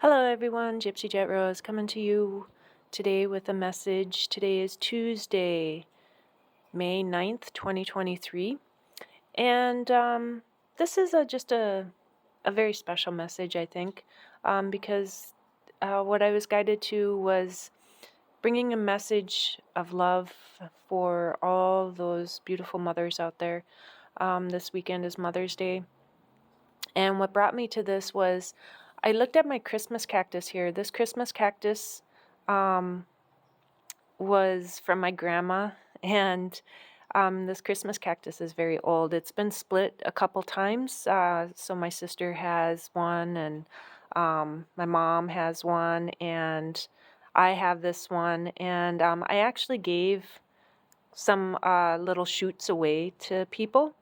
Hello everyone, Gypsy Jet Rose coming to you today with a message. Today is Tuesday, May 9th, 2023. And this is just a very special message, I think, because what I was guided to was bringing a message of love for all those beautiful mothers out there. This weekend is Mother's Day. And what brought me to this was I looked at my Christmas cactus here. This Christmas cactus was from my grandma, and this Christmas cactus is very old. It's been split a couple times. So my sister has one, and my mom has one, and I have this one. And I actually gave some little shoots away to people.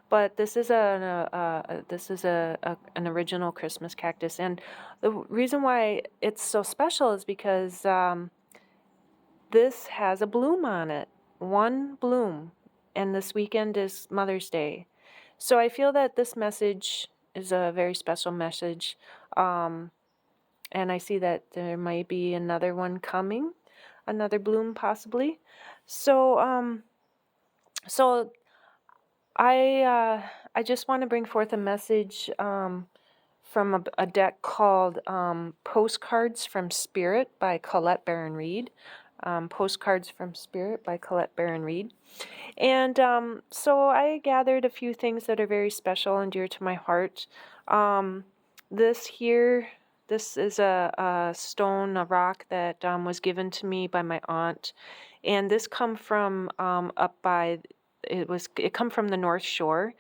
But this is an original Christmas cactus, and the reason why it's so special is because this has a bloom on it, one bloom, and this weekend is Mother's Day. So I feel that this message is a very special message, and I see that there might be another one coming, another bloom possibly. So so I just want to bring forth a message from a deck called Postcards from Spirit by Colette Baron Reid. Postcards from Spirit by Colette Baron Reid. And so I gathered a few things that are very special and dear to my heart. This is a stone, a rock that was given to me by my aunt. And this come from up by it come from the North Shore.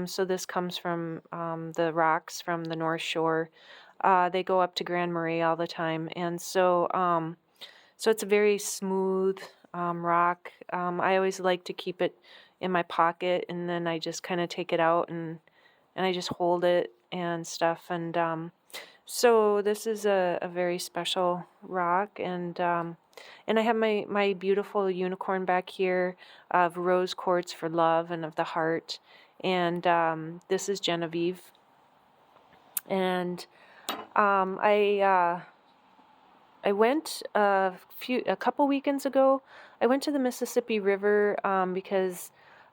So this comes from the rocks from the North Shore. They go up to Grand Marais all the time, and so it's a very smooth rock. I always like to keep it in my pocket, and then I just kind of take it out and I just hold it and stuff. And so this is a very special rock, and I have my beautiful unicorn back here of rose quartz for love and of the heart. And this is Genevieve. And I went a couple weekends ago. I went to the Mississippi River because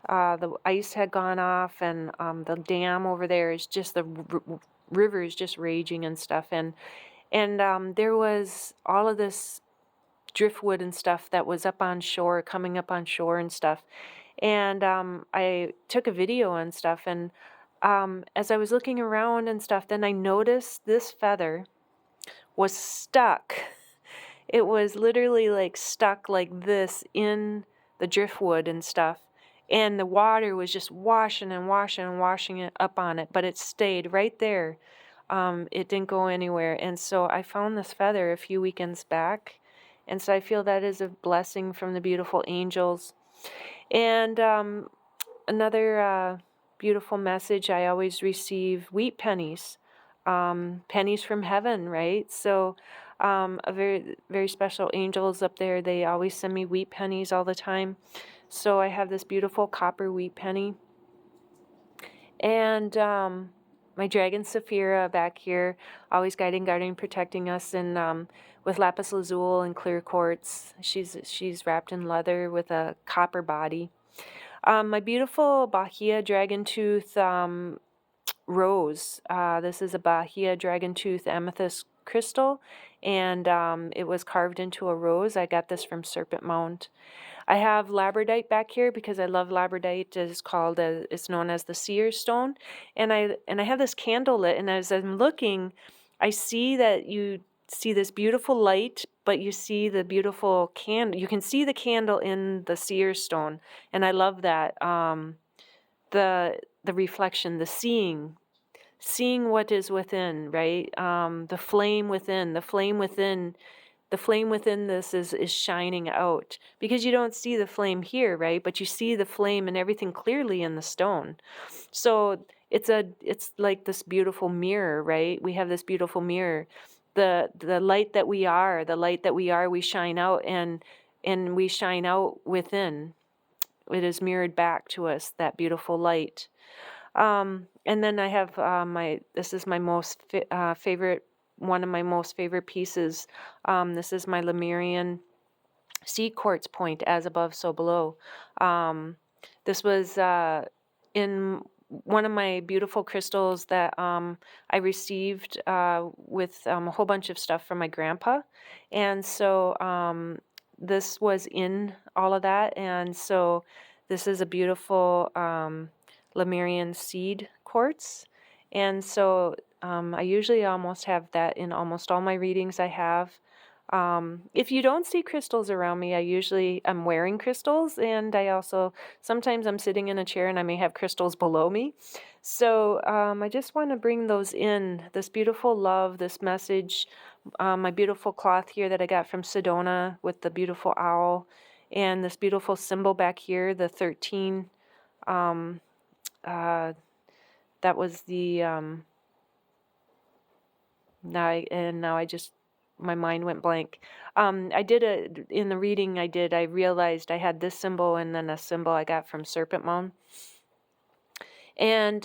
the ice had gone off, and the dam over there is just the river is just raging and stuff. And there was all of this driftwood and stuff that was up on shore, coming up on shore and stuff. And I took a video and stuff. And as I was looking around and stuff, then I noticed this feather was stuck. It was literally like stuck like this in the driftwood and stuff. And the water was just washing and washing and washing it up on it, but it stayed right there. It didn't go anywhere. And so I found this feather a few weekends back. And so I feel that is a blessing from the beautiful angels. And another beautiful message, I always receive wheat pennies, pennies from heaven, right? So a very, very special angels up there, they always send me wheat pennies all the time. So I have this beautiful copper wheat penny. And my dragon Saphira back here, always guiding, guarding, protecting us, and with lapis lazuli and clear quartz. She's wrapped in leather with a copper body. My beautiful Bahia dragon tooth rose. This is a Bahia dragon tooth amethyst crystal, and it was carved into a rose. I got this from Serpent Mount. I have labradorite back here because I love labradorite. It's known as the seer stone, and I have this candle lit. And as I'm looking, I see that you see this beautiful light, but you see the beautiful candle. You can see the candle in the seer stone, and I love that. The reflection, the seeing what is within, right? The flame within, the flame within this is shining out, because you don't see the flame here, right? But you see the flame and everything clearly in the stone. So it's like this beautiful mirror, right? We have this beautiful mirror. The light that we are, we shine out, and we shine out within. It is mirrored back to us, that beautiful light. And then I have this is my most favorite one of my most favorite pieces. This is my Lemurian seed quartz point, as above, so below. This was in one of my beautiful crystals that I received with a whole bunch of stuff from my grandpa. And so this was in all of that. And so this is a beautiful Lemurian seed quartz. And so I usually almost have that in almost all my readings I have. If you don't see crystals around me, I'm wearing crystals, and I also, sometimes I'm sitting in a chair and I may have crystals below me. So I just want to bring those in, this beautiful love, this message, my beautiful cloth here that I got from Sedona with the beautiful owl, and this beautiful symbol back here, the 13, that was the, now I just, my mind went blank. In the reading I realized I had this symbol and then a symbol I got from Serpent Mound. And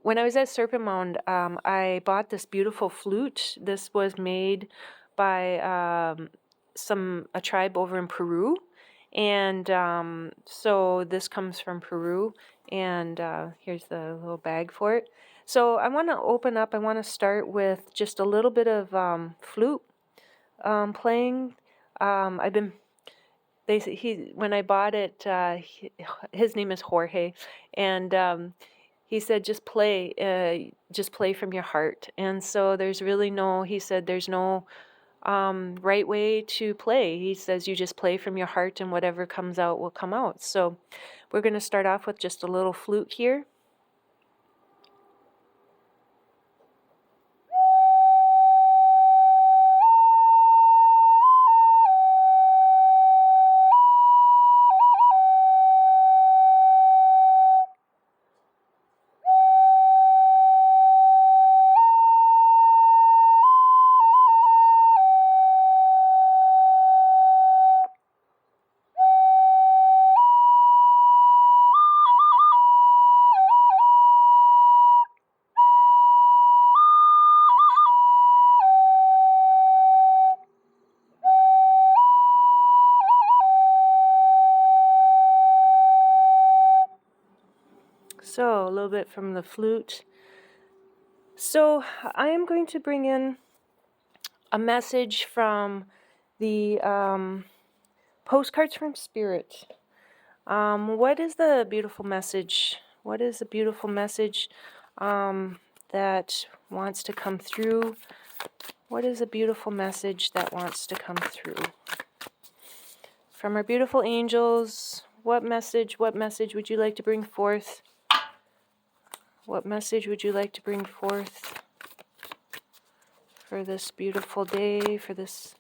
when I was at Serpent Mound, I bought this beautiful flute. This was made by a tribe over in Peru. And so this comes from Peru. And here's the little bag for it. So I want to start with just a little bit of flute playing. When I bought it, his name is Jorge, and he said, just play from your heart. And so he said, there's no right way to play. He says, you just play from your heart and whatever comes out will come out. So we're going to start off with just a little flute here. So a little bit from the flute. So I am going to bring in a message from the Postcards from Spirit. What is the beautiful message? What is the beautiful message that wants to come through? What is a beautiful message that wants to come through? From our beautiful angels, what message would you like to bring forth? What message would you like to bring forth for this beautiful day, for this?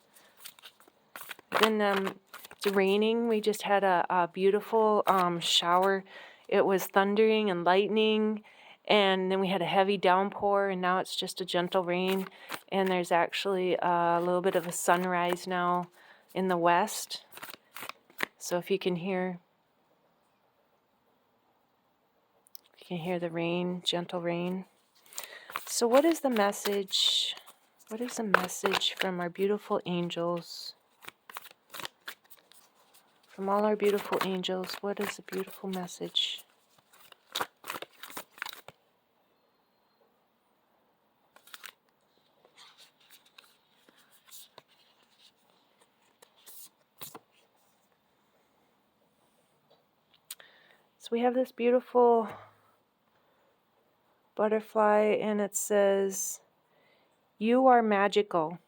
Then it's raining. We just had a beautiful shower. It was thundering and lightning, and then we had a heavy downpour, and now it's just a gentle rain. And there's actually a little bit of a sunrise now in the west. So if you can hear the rain, gentle rain. So what is the message? What is the message from our beautiful angels? From all our beautiful angels, what is the beautiful message? So we have this beautiful butterfly, and it says, "You are magical.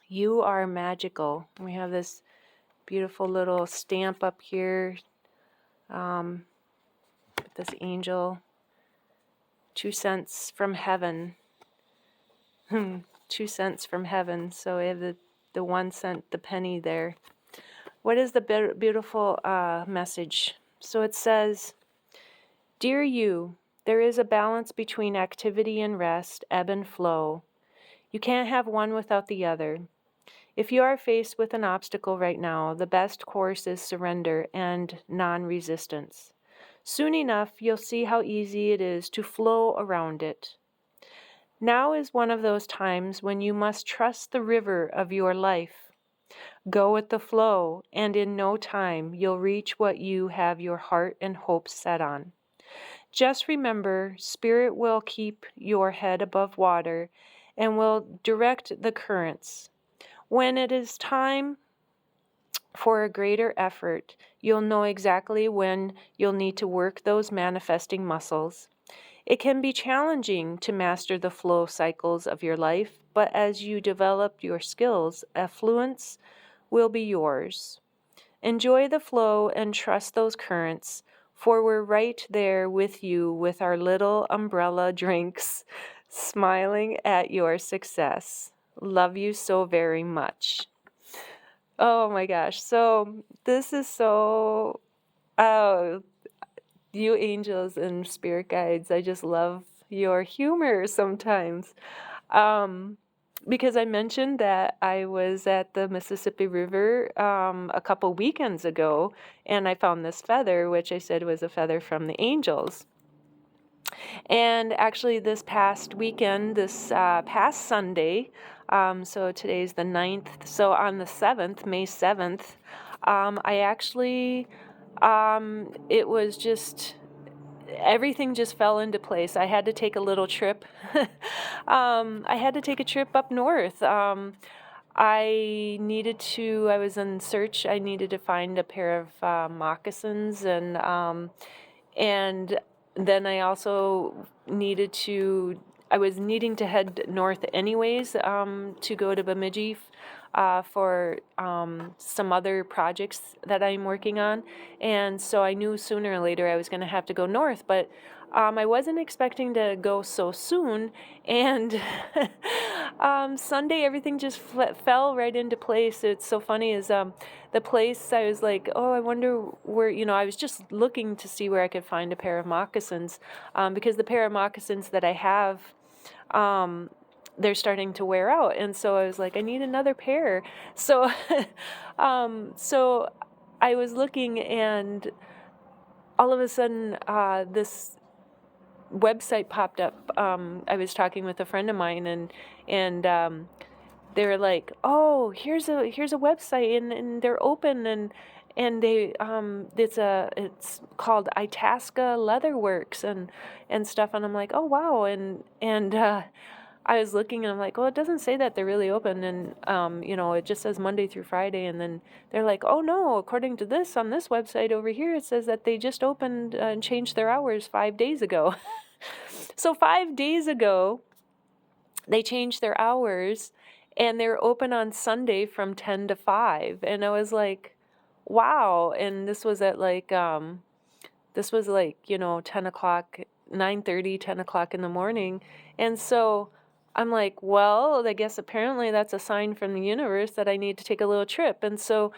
You are magical." And we have this beautiful little stamp up here with this angel. 2 cents from heaven. 2 cents from heaven. So we have the 1 cent, the penny there. What is the beautiful message? So it says, "Dear you, there is a balance between activity and rest, ebb and flow. You can't have one without the other. If you are faced with an obstacle right now, the best course is surrender and non-resistance. Soon enough, you'll see how easy it is to flow around it. Now is one of those times when you must trust the river of your life. Go with the flow, and in no time you'll reach what you have your heart and hopes set on. Just remember, Spirit will keep your head above water and will direct the currents. When it is time for a greater effort, you'll know exactly when you'll need to work those manifesting muscles. It can be challenging to master the flow cycles of your life, but as you develop your skills, affluence will be yours. Enjoy the flow and trust those currents, for we're right there with you with our little umbrella drinks, smiling at your success. Love you so very much. Oh my gosh. So this is so, oh, you angels and spirit guides, I just love your humor sometimes. Because I mentioned that I was at the Mississippi River a couple weekends ago, and I found this feather, which I said was a feather from the angels. And actually, this past weekend, this past Sunday, so today's the 9th, so on the 7th, May 7th, I actually, it was just, everything just fell into place. I had to take a little trip. I had to take a trip up north. I was in search, I needed to find a pair of moccasins, and then I also I was needing to head north anyways, to go to Bemidji for some other projects that I'm working on. And so I knew sooner or later I was going to have to go north, but I wasn't expecting to go so soon. And Sunday, everything just fell right into place. It's so funny is the place, I was like, oh, I wonder where, I was just looking to see where I could find a pair of moccasins, because the pair of moccasins that I have, they're starting to wear out. And so I was like, I need another pair. So, so I was looking, and all of a sudden, this website popped up. I was talking with a friend of mine, and they were like, oh, here's a website, and they're open, and they it's called Itasca Leatherworks and stuff. And I'm like, oh wow. And I was looking, and I'm like, well, it doesn't say that they're really open, and it just says Monday through Friday. And then they're like, oh no, according to this on this website over here, it says that they just opened and changed their hours 5 days ago. So 5 days ago, they changed their hours, and they're open on Sunday from 10 to 5. And I was like, wow. And this was at 10 o'clock, 9:30, 10 o'clock in the morning. And so I'm like, well, I guess apparently that's a sign from the universe that I need to take a little trip. And so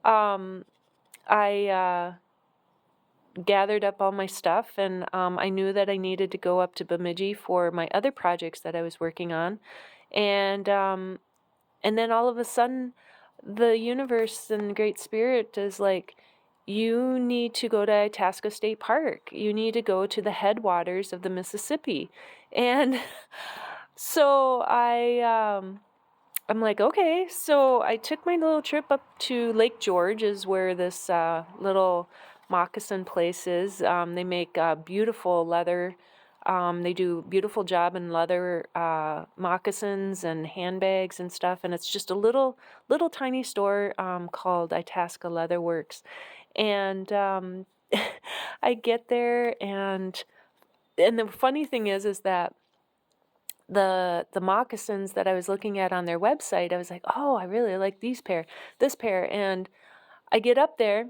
I gathered up all my stuff, and I knew that I needed to go up to Bemidji for my other projects that I was working on. And then all of a sudden, the universe and Great Spirit is like, you need to go to Itasca State Park. You need to go to the headwaters of the Mississippi. And so I'm like, okay. So I took my little trip up to Lake George, is where this little moccasin place is. They make beautiful leather. They do beautiful job in leather moccasins and handbags and stuff. And it's just a little tiny store called Itasca Leatherworks. And I get there, and the funny thing is that the moccasins that I was looking at on their website, I was like, oh, I really like this pair. And I get up there,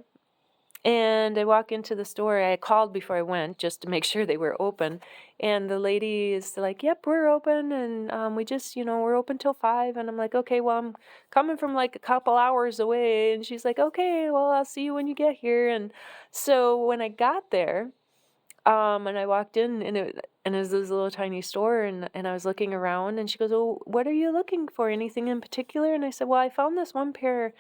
and I walk into the store. I called before I went just to make sure they were open. And the lady is like, yep, we're open. And we just, we're open till 5. And I'm like, okay, well, I'm coming from like a couple hours away. And she's like, okay, well, I'll see you when you get here. And so when I got there, and I walked in, and it was this little tiny store, and I was looking around, and she goes, oh, what are you looking for? Anything in particular? And I said, well, I found this one pair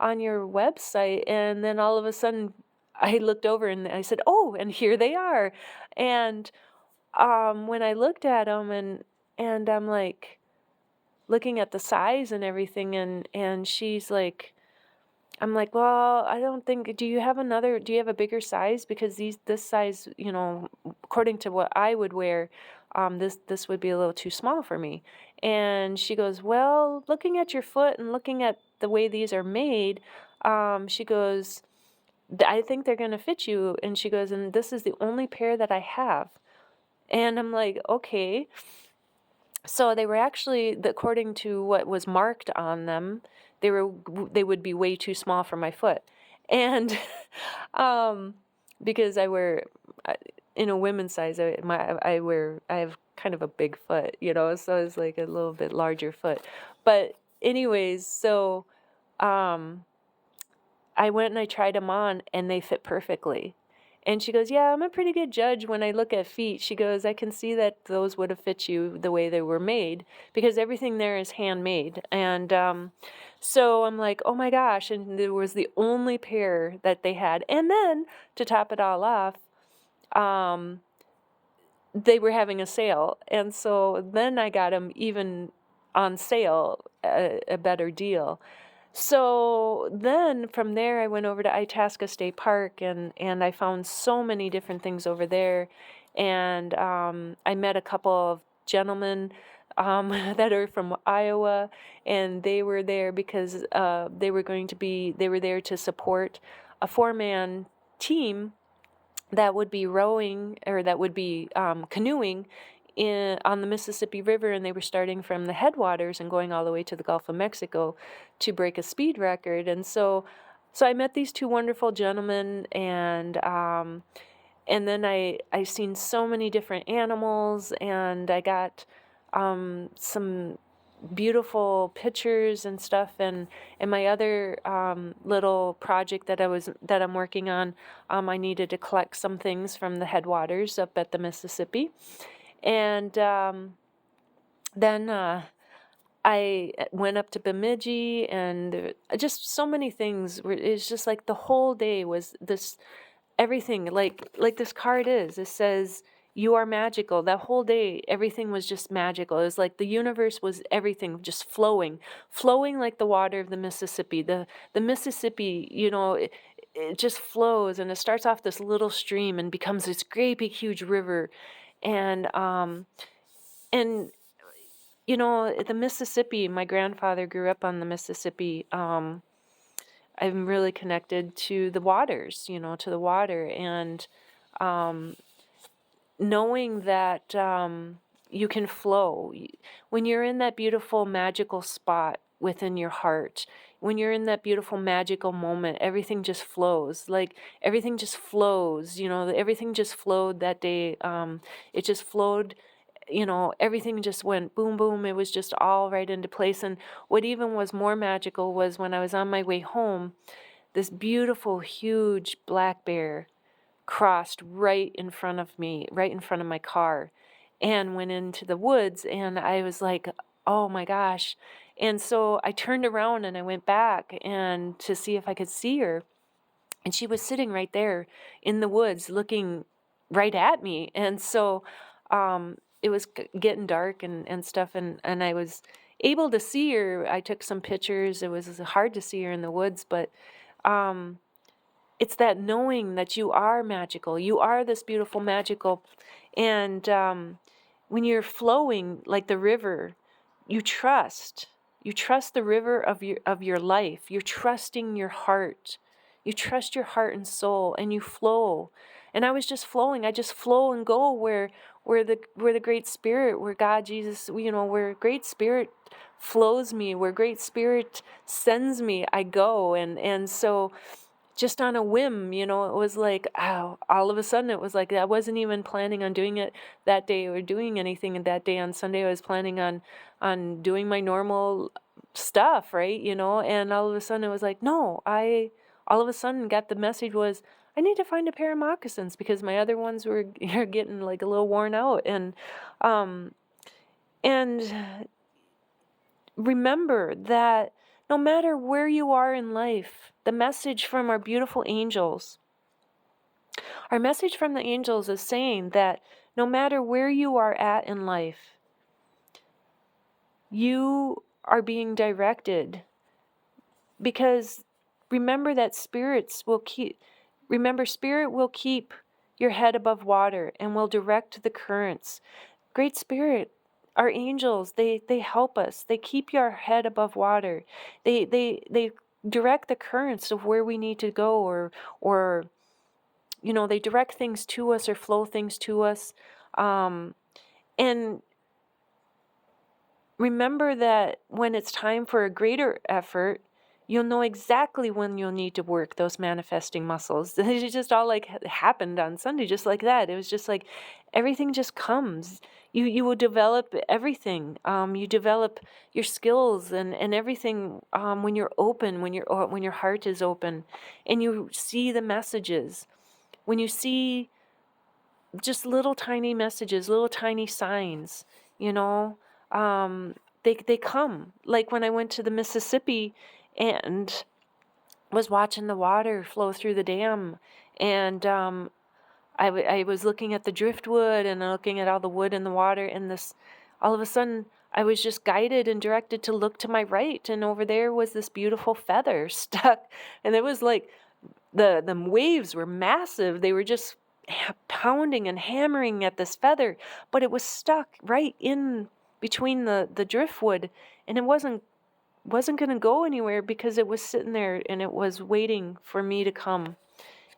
on your website. And then all of a sudden I looked over, and I said, oh, and here they are. And when I looked at them, and And I'm like looking at the size and everything, and she's like, I'm like, well, I don't think, do you have a bigger size? Because this size, according to what I would wear, this would be a little too small for me. And she goes, well, looking at your foot and looking at the way these are made, she goes, I think they're going to fit you. And she goes, and this is the only pair that I have. And I'm like, okay. So they were actually, according to what was marked on them, they would be way too small for my foot. And because I wear in a women's size, I have kind of a big foot, so it's like a little bit larger foot. But anyways, so I went and I tried them on, and they fit perfectly. And she goes, yeah, I'm a pretty good judge when I look at feet. She goes, I can see that those would have fit you the way they were made, because everything there is handmade. And so I'm like, oh my gosh. And there was the only pair that they had. And then to top it all off, they were having a sale. And so then I got them even on sale, a better deal. So then from there, I went over to Itasca State Park, and I found so many different things over there. And I met a couple of gentlemen that are from Iowa, and they were there because they were there to support a 4-man team that would be rowing, or that would be canoeing on the Mississippi River, and they were starting from the headwaters and going all the way to the Gulf of Mexico to break a speed record. And so I met these two wonderful gentlemen, and then I seen so many different animals, and I got some beautiful pictures and stuff, and my other little project that I'm working on, I needed to collect some things from the headwaters up at the Mississippi. And then I went up to Bemidji, and just so many things. It's just like the whole day was this, everything, like this card is. It says, you are magical. That whole day, everything was just magical. It was like the universe was everything just flowing like the water of the Mississippi. The Mississippi, it just flows, and it starts off this little stream and becomes this great big huge river. And the Mississippi, my grandfather grew up on the Mississippi. I'm really connected to the waters, to the water, and knowing that you can flow. When you're in that beautiful, magical spot within your heart, when you're in that beautiful, magical moment, everything just flows. Like, everything just flows, everything just flowed that day. It just flowed, everything just went boom, boom. It was just all right into place. And what even was more magical was when I was on my way home, this beautiful, huge black bear crossed right in front of me, right in front of my car, and went into the woods. And I was like, oh my gosh. And so I turned around and I went back and to see if I could see her. And she was sitting right there in the woods looking right at me. And so it was getting dark and stuff. And I was able to see her. I took some pictures. It was hard to see her in the woods, but it's that knowing that you are magical. You are this beautiful, magical. And when you're flowing like the river, you trust. You trust the river of your life. You're trusting your heart. You trust your heart and soul, and you flow. And I was just flowing. I just flow and go where the Great Spirit, where God, Jesus, where Great Spirit flows me, where Great Spirit sends me, I go. And so just on a whim, it was like, oh, all of a sudden it was like, I wasn't even planning on doing it that day or doing anything that day. On Sunday, I was planning on doing my normal stuff, right? And all of a sudden it was like, no, all of a sudden got the message was, I need to find a pair of moccasins because my other ones are getting like a little worn out. And remember that no matter where you are in life, the message from our beautiful angels, our message from the angels is saying that no matter where you are at in life, you are being directed, because remember that spirit will keep your head above water and will direct the currents. Great Spirit, our angels, they help us. They keep your head above water. They direct the currents of where we need to go, or they direct things to us or flow things to us. And remember that when it's time for a greater effort, you'll know exactly when you'll need to work those manifesting muscles. It just all like happened on Sunday, just like that. It was just like everything just comes. You will develop everything. You develop your skills and everything when you're open, when your heart is open, and you see the messages. When you see just little tiny messages, little tiny signs, you know, they come. Like when I went to the Mississippi and was watching the water flow through the dam, and I was looking at the driftwood and looking at all the wood in the water, and all of a sudden I was just guided and directed to look to my right, and over there was this beautiful feather stuck, and it was like the waves were massive. They were just pounding and hammering at this feather, but it was stuck right in between the driftwood, and it wasn't going to go anywhere because it was sitting there and it was waiting for me to come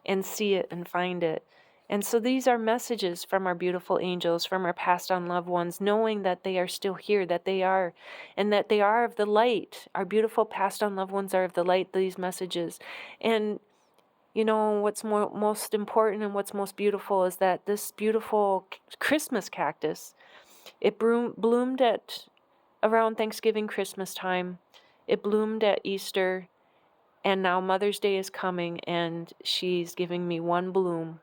and see it and find it. And so these are messages from our beautiful angels, from our passed on loved ones, knowing that they are still here, that they are, and that they are of the light. Our beautiful passed on loved ones are of the light, these messages. And what's most important and what's most beautiful is that this beautiful Christmas cactus, it bloomed at around Thanksgiving, Christmas time. It bloomed at Easter, and now Mother's Day is coming, and she's giving me one bloom.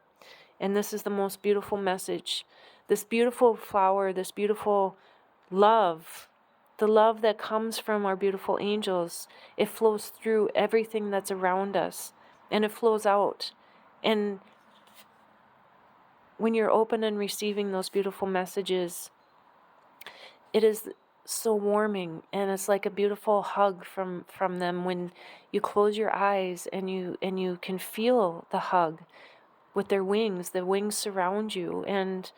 And this is the most beautiful message. This beautiful flower, this beautiful love, the love that comes from our beautiful angels, it flows through everything that's around us. And it flows out. And when you're open and receiving those beautiful messages, it is so warming, and it's like a beautiful hug from them when you close your eyes and you can feel the hug with their wings. The wings surround you, and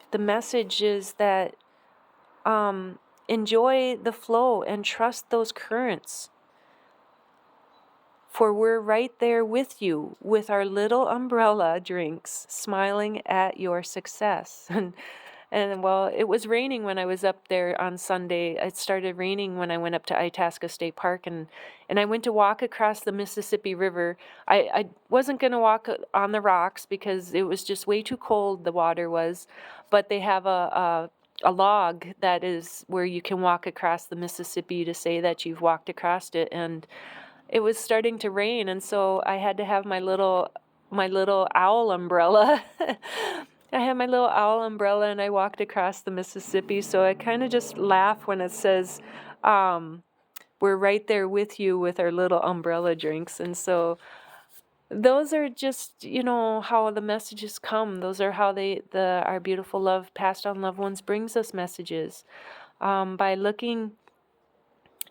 the message is that enjoy the flow and trust those currents. For we're right there with you with our little umbrella drinks, smiling at your success. And well, it was raining when I was up there on Sunday. It started raining when I went up to Itasca State Park, and I went to walk across the Mississippi River. I wasn't going to walk on the rocks because it was just way too cold, the water was, but they have a log that is where you can walk across the Mississippi to say that you've walked across it, and it was starting to rain, and so I had to have my little owl umbrella. I had my little owl umbrella, and I walked across the Mississippi. So I kind of just laugh when it says, we're right there with you with our little umbrella drinks. And so those are just, how the messages come. Those are how our beautiful love, passed on loved ones, brings us messages. By looking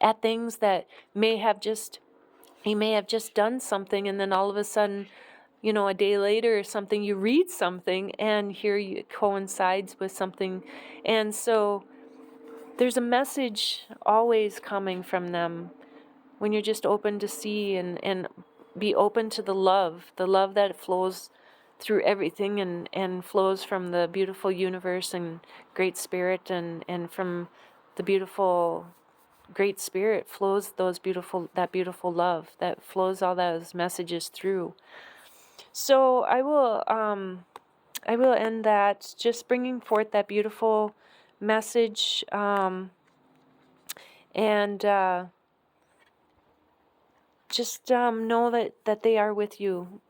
at things that you may have just done something, and then all of a sudden, a day later or something, you read something, and here it coincides with something. And so there's a message always coming from them when you're just open to see and be open to the love that flows through everything and flows from the beautiful universe and Great Spirit, and from the beautiful Great Spirit flows that beautiful love that flows all those messages through. So I will end that just bringing forth that beautiful message, and just know that they are with you.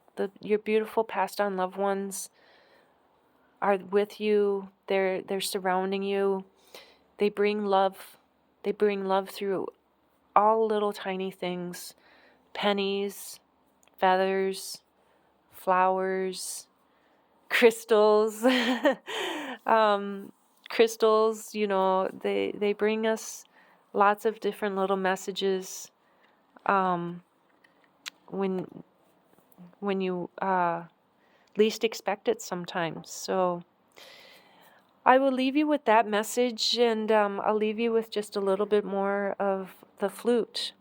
Your beautiful passed on loved ones are with you. They're surrounding you. They bring love. They bring love through all little tiny things: pennies, feathers, flowers, crystals, crystals, they bring us lots of different little messages um, when you least expect it sometimes. So I will leave you with that message, and I'll leave you with just a little bit more of the flute.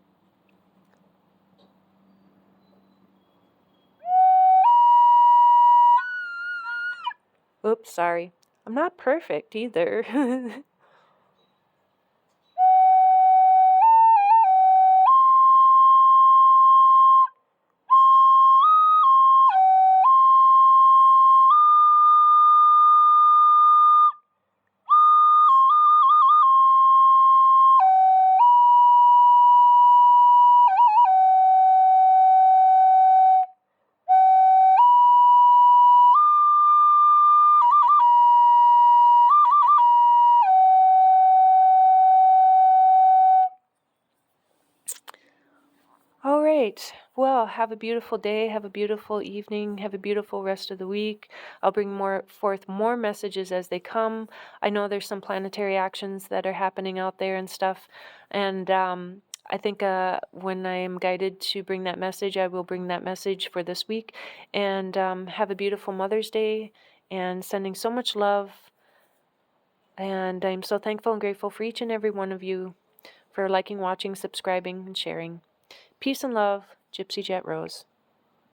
Oops, sorry. I'm not perfect either. All right. Well, have a beautiful day. Have a beautiful evening. Have a beautiful rest of the week. I'll bring forth more messages as they come. I know there's some planetary actions that are happening out there and stuff. And I think when I am guided to bring that message, I will bring that message for this week. And have a beautiful Mother's Day, and sending so much love. And I'm so thankful and grateful for each and every one of you for liking, watching, subscribing, and sharing. Peace and love, Gypsy Jet Rose.